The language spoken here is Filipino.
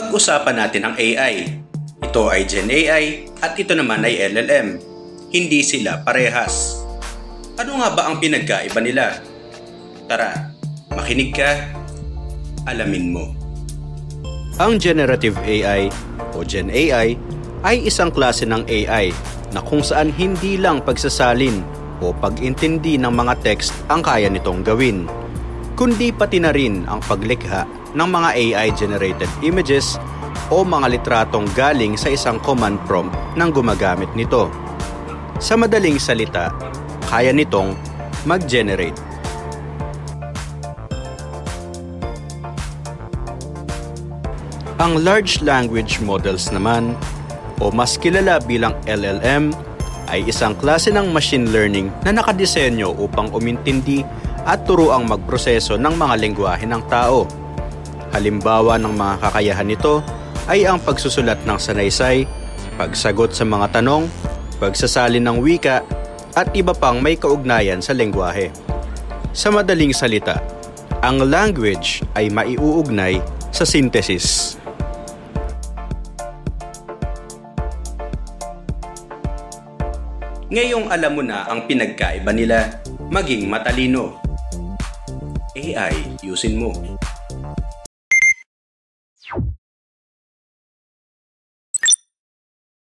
Pag-usapan natin ang AI. Ito ay Gen AI at ito naman ay LLM. Hindi sila parehas. Ano nga ba ang pinagkaiba nila? Tara, makinig ka, alamin mo. Ang Generative AI o Gen AI ay isang klase ng AI na kung saan hindi lang pagsasalin o pag-intindi ng mga text ang kaya nitong gawin, kundi pati na rin ang paglikha ng mga AI-generated images o mga litratong galing sa isang command prompt ng gumagamit nito. Sa madaling salita, kaya nitong mag-generate. Ang large language models naman, o mas kilala bilang LLM, ay isang klase ng machine learning na nakadisenyo upang umintindi at turuang magproseso ng mga lengguwahe ng tao. Halimbawa ng mga kakayahan nito ay ang pagsusulat ng sanaysay, pagsagot sa mga tanong, pagsasalin ng wika, at iba pang may kaugnayan sa lengguwahe. Sa madaling salita, ang language ay maiuugnay sa synthesis. Ngayong alam mo na ang pinagkaiba nila, maging matalino. AI, yusin mo.